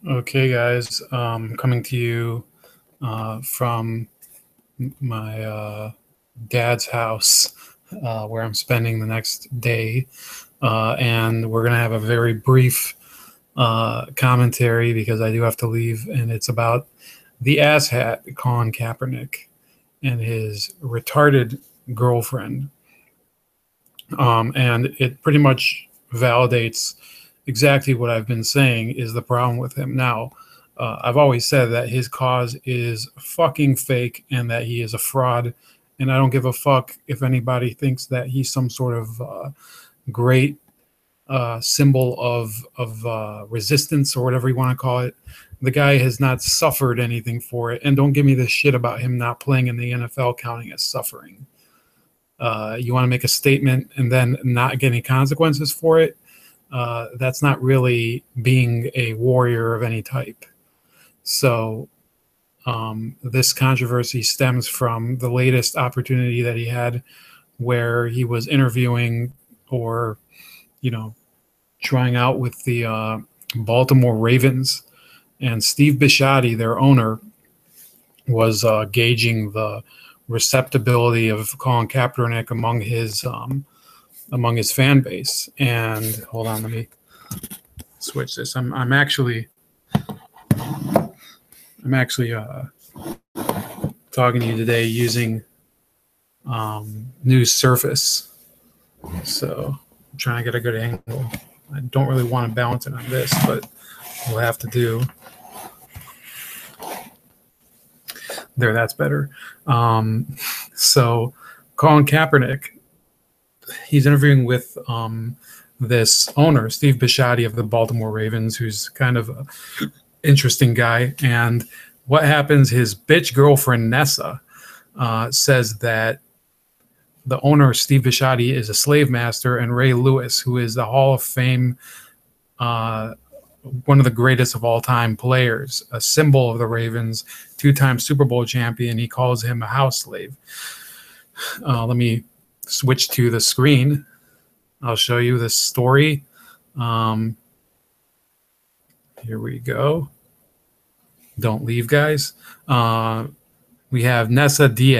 Okay, guys, coming to you from my dad's house where I'm spending the next day. And we're going to have a very brief commentary because I do have to leave. And it's about the asshat Colin Kaepernick and his retarded girlfriend. And it pretty much validates exactly what I've been saying is the problem with him. Now, I've always said that his cause is fucking fake and that he is a fraud. And I don't give a fuck if anybody thinks that he's some sort of great symbol of resistance or whatever you want to call it. The guy has not suffered anything for it. And don't give me this shit about him not playing in the NFL counting as suffering. You want to make a statement and then not get any consequences for it. That's not really being a warrior of any type. So this controversy stems from the latest opportunity that he had where he was interviewing or, trying out with the Baltimore Ravens. And Steve Bisciotti, their owner, was gauging the receptibility of Colin Kaepernick among his fan base. And hold on, let me switch this. I'm actually talking to you today using News Surface, so I'm trying to get a good angle. I don't really want to balance it on this, but we'll have to do. There, that's better. So Colin Kaepernick, he's interviewing with this owner, Steve Bisciotti of the Baltimore Ravens, who's kind of an interesting guy. And what happens, his bitch girlfriend, Nessa, says that the owner, Steve Bisciotti, is a slave master, and Ray Lewis, who is the Hall of Fame, one of the greatest of all time players, a symbol of the Ravens, two-time Super Bowl champion, he calls him a house slave. Let me switch to the screen. I'll show you this story. Here we go. Don't leave, guys. We have Nessa D,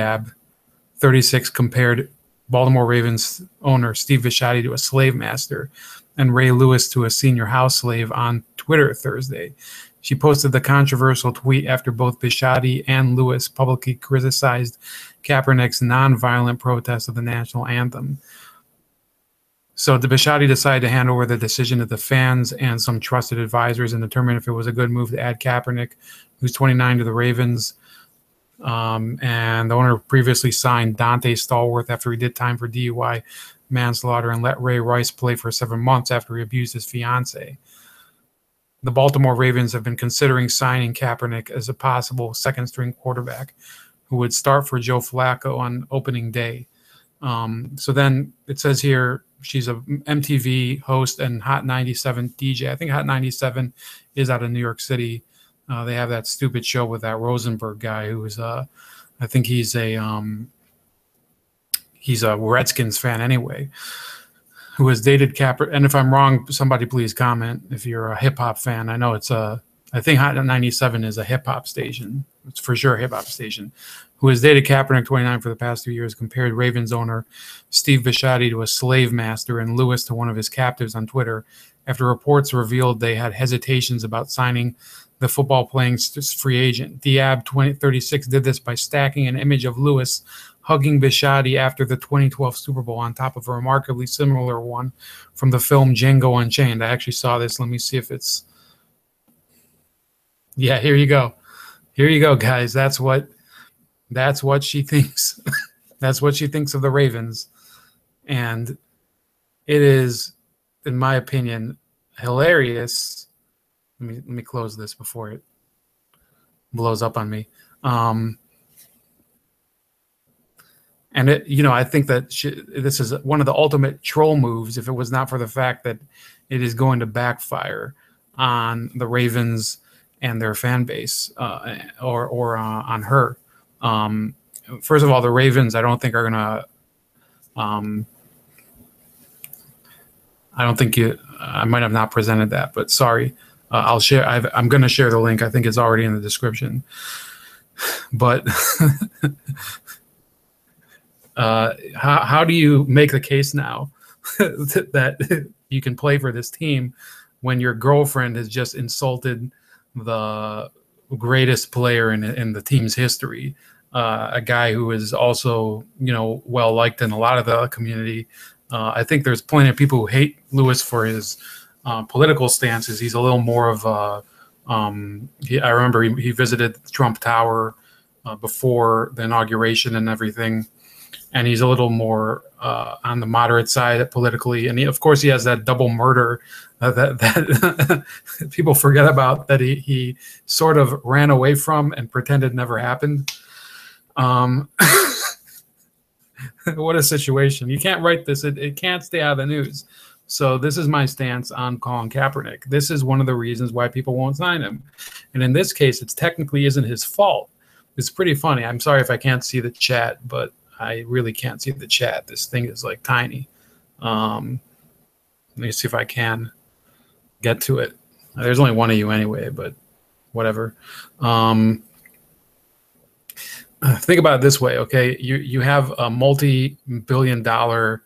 36, compared Baltimore Ravens owner Steve Bisciotti to a slave master and Ray Lewis to a senior house slave on Twitter Thursday. She posted the controversial tweet after both Bisciotti and Lewis publicly criticized Kaepernick's nonviolent protest of the national anthem. So the Bisciotti decided to hand over the decision to the fans and some trusted advisors and determine if it was a good move to add Kaepernick, who's 29, to the Ravens. And the owner previously signed Dante Stallworth after he did time for DUI manslaughter and let Ray Rice play for 7 months after he abused his fiancée. The Baltimore Ravens have been considering signing Kaepernick as a possible second-string quarterback who would start for Joe Flacco on opening day. So then it says here she's a MTV host and Hot 97 DJ. I think Hot 97 is out of New York City. They have that stupid show with that Rosenberg guy who is, I think he's a Redskins fan anyway, who has dated Kaepernick. And if I'm wrong, somebody please comment if you're a hip hop fan. I know I think Hot 97 is a hip hop station. It's for sure a hip hop station. Who has dated Kaepernick, 29, for the past 2 years, compared Ravens owner Steve Bisciotti to a slave master and Lewis to one of his captives on Twitter after reports revealed they had hesitations about signing the football-playing free agent. Diab 36 did this by stacking an image of Lewis hugging Bisciotti after the 2012 Super Bowl on top of a remarkably similar one from the film Django Unchained. I actually saw this. Let me see if it's... Yeah, here you go. Here you go, guys. That's what she thinks. That's what she thinks of the Ravens. And it is, in my opinion, hilarious. Let me close this before it blows up on me. And I think that this is one of the ultimate troll moves. If it was not for the fact that it is going to backfire on the Ravens and their fan base, or on her. First of all, the Ravens, I don't think are gonna. I don't think I might have not presented that, but sorry. I'll share. I'm going to share the link. I think it's already in the description. But how do you make the case now that you can play for this team when your girlfriend has just insulted the greatest player in the team's history, a guy who is also, well liked in a lot of the community? I think there's plenty of people who hate Lewis for his political stances. He's a little more of a I remember he visited the Trump Tower before the inauguration and everything, and he's a little more on the moderate side politically. And of course, he has that double murder that people forget about, that he sort of ran away from and pretended never happened. What a situation. You can't write this. It can't stay out of the news. So this is my stance on Colin Kaepernick. This is one of the reasons why people won't sign him. And in this case, it technically isn't his fault. It's pretty funny. I'm sorry if I can't see the chat, but I really can't see the chat. This thing is like tiny. Let me see if I can get to it. There's only one of you anyway, but whatever. Think about it this way, okay? You have a multi-billion-dollar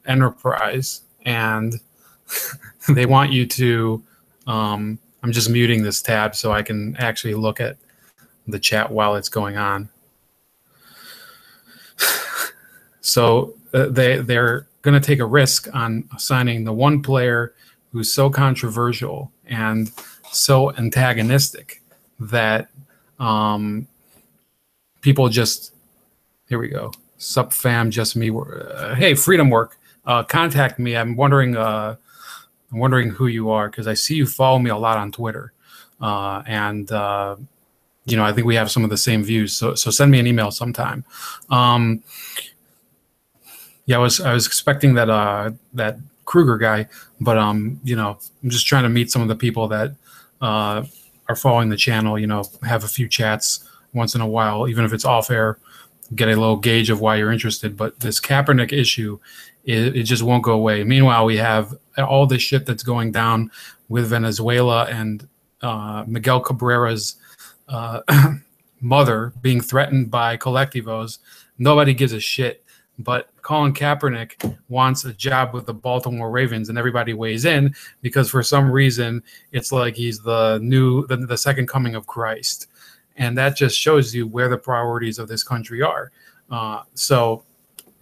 enterprise, and they want you to I'm just muting this tab so I can actually look at the chat while it's going on. So they're going to take a risk on signing the one player who's so controversial and so antagonistic that people just, here we go. Sup fam, just me. Hey, Freedom Work, contact me. I'm wondering who you are, because I see you follow me a lot on Twitter, and I think we have some of the same views. So send me an email sometime. Yeah, I was expecting that Kruger guy, but I'm just trying to meet some of the people that are following the channel. Have a few chats once in a while, even if it's off air, get a little gauge of why you're interested. But this Kaepernick issue, it just won't go away. Meanwhile, we have all this shit that's going down with Venezuela and Miguel Cabrera's mother being threatened by colectivos. Nobody gives a shit. But Colin Kaepernick wants a job with the Baltimore Ravens, and everybody weighs in because for some reason it's like he's the second coming of Christ. And that just shows you where the priorities of this country are. So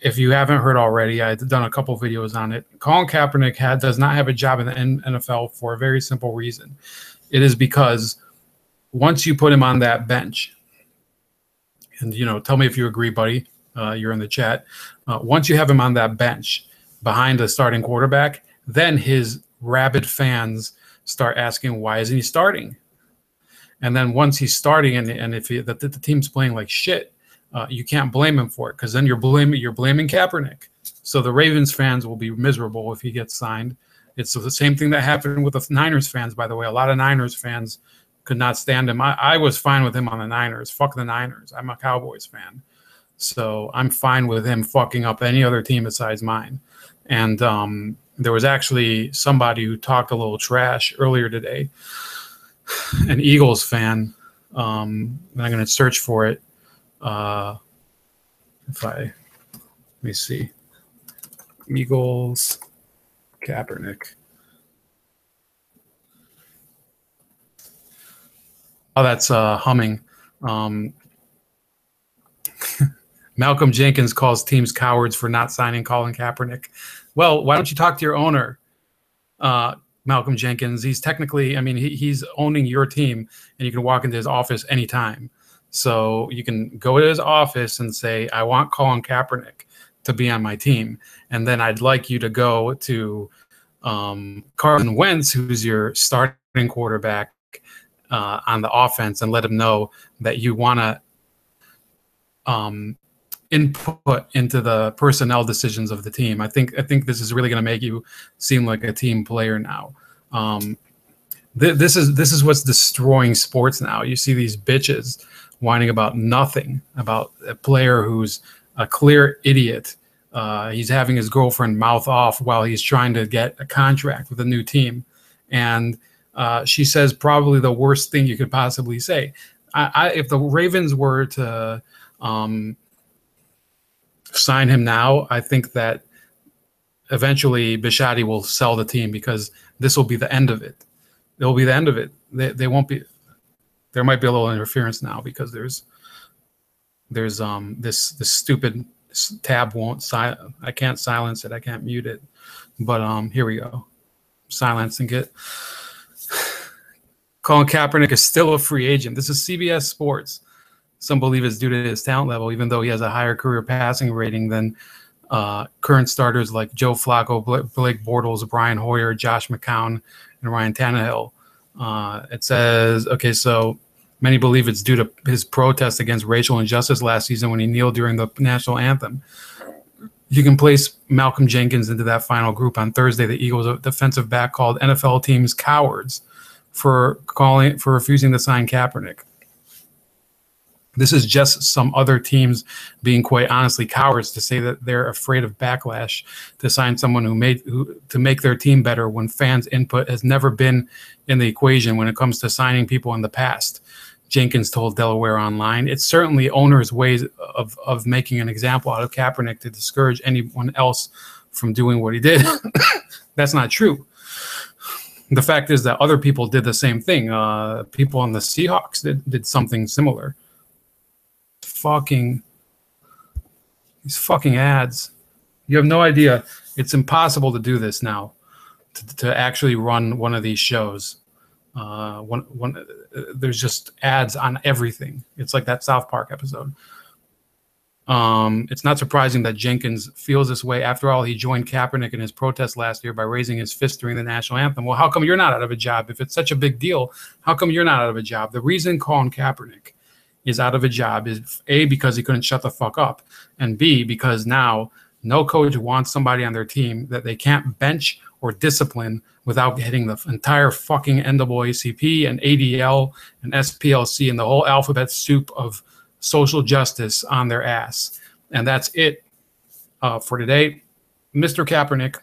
if you haven't heard already, I've done a couple videos on it. Colin Kaepernick does not have a job in the NFL for a very simple reason. It is because once you put him on that bench, and tell me if you agree, buddy. You're in the chat. Once you have him on that bench behind the starting quarterback, then his rabid fans start asking, why isn't he starting? And then once he's starting, and if the team's playing like shit, you can't blame him for it, because then you're blaming Kaepernick. So the Ravens fans will be miserable if he gets signed. It's the same thing that happened with the Niners fans, by the way. A lot of Niners fans could not stand him. I was fine with him on the Niners. Fuck the Niners. I'm a Cowboys fan. So I'm fine with him fucking up any other team besides mine. And there was actually somebody who talked a little trash earlier today, an Eagles fan. And I'm going to search for it. Let me see. Eagles, Kaepernick. Oh, that's humming. Malcolm Jenkins calls teams cowards for not signing Colin Kaepernick. Well, why don't you talk to your owner, Malcolm Jenkins? He's technically, he's owning your team, and you can walk into his office anytime. So you can go to his office and say, I want Colin Kaepernick to be on my team. And then I'd like you to go to Carson Wentz, who's your starting quarterback on the offense, and let him know that you want to input into the personnel decisions of the team. I think this is really going to make you seem like a team player now. This is what's destroying sports now. You see these bitches whining about nothing, about a player who's a clear idiot. He's having his girlfriend mouth off while he's trying to get a contract with a new team, And she says probably the worst thing you could possibly say. If the Ravens were to sign him now, I think that eventually Bisciotti will sell the team, because this will be the end of it. It will be the end of it. They won't be. There might be a little interference now, because there's this stupid tab won't I can't silence it. I can't mute it. But here we go. Silence and get. Colin Kaepernick is still a free agent. This is CBS Sports. Some believe it's due to his talent level, even though he has a higher career passing rating than current starters like Joe Flacco, Blake Bortles, Brian Hoyer, Josh McCown, and Ryan Tannehill. It says, okay, so many believe it's due to his protest against racial injustice last season when he kneeled during the national anthem. You can place Malcolm Jenkins into that final group. On Thursday, the Eagles defensive back called NFL teams cowards for refusing to sign Kaepernick. This is just some other teams being quite honestly cowards to say that they're afraid of backlash to sign someone to make their team better when fans' input has never been in the equation when it comes to signing people in the past. Jenkins told Delaware Online, it's certainly owners' ways of making an example out of Kaepernick to discourage anyone else from doing what he did. That's not true. The fact is that other people did the same thing. People on the Seahawks did something similar. These fucking ads. You have no idea. It's impossible to do this now, to actually run one of these shows. There's just ads on everything. It's like that South Park episode. It's not surprising that Jenkins feels this way. After all, he joined Kaepernick in his protest last year by raising his fist during the national anthem. Well, how come you're not out of a job? If it's such a big deal, how come you're not out of a job? The reason Colin Kaepernick is out of a job is A, because he couldn't shut the fuck up, and B, because now no coach wants somebody on their team that they can't bench or discipline without hitting the entire fucking NAACP and ADL and SPLC and the whole alphabet soup of social justice on their ass. And that's it for today. Mr. Kaepernick,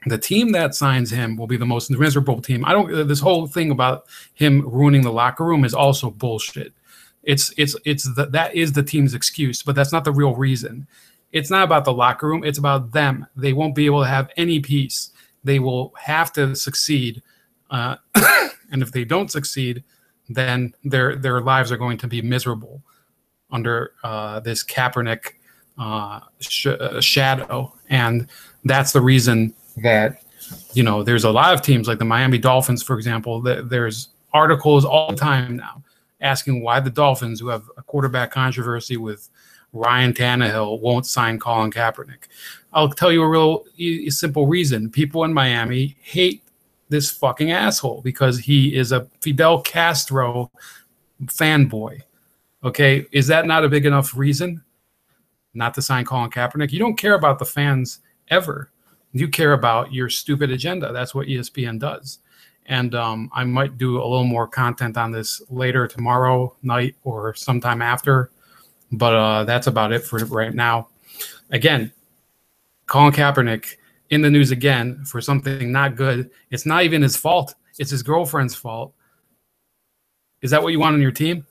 the team that signs him will be the most miserable team. This whole thing about him ruining the locker room is also bullshit. That is the team's excuse, but that's not the real reason. It's not about the locker room. It's about them. They won't be able to have any peace. They will have to succeed. And if they don't succeed, then their lives are going to be miserable under this Kaepernick shadow. And that's the reason that, there's a lot of teams like the Miami Dolphins, for example, there's articles all the time now asking why the Dolphins, who have a quarterback controversy with Ryan Tannehill, won't sign Colin Kaepernick. I'll tell you a real simple reason. People in Miami hate this fucking asshole because he is a Fidel Castro fanboy. Okay, is that not a big enough reason not to sign Colin Kaepernick? You don't care about the fans ever. You care about your stupid agenda. That's what ESPN does. And I might do a little more content on this later tomorrow night or sometime after. But that's about it for right now. Again, Colin Kaepernick in the news again for something not good. It's not even his fault. It's his girlfriend's fault. Is that what you want on your team?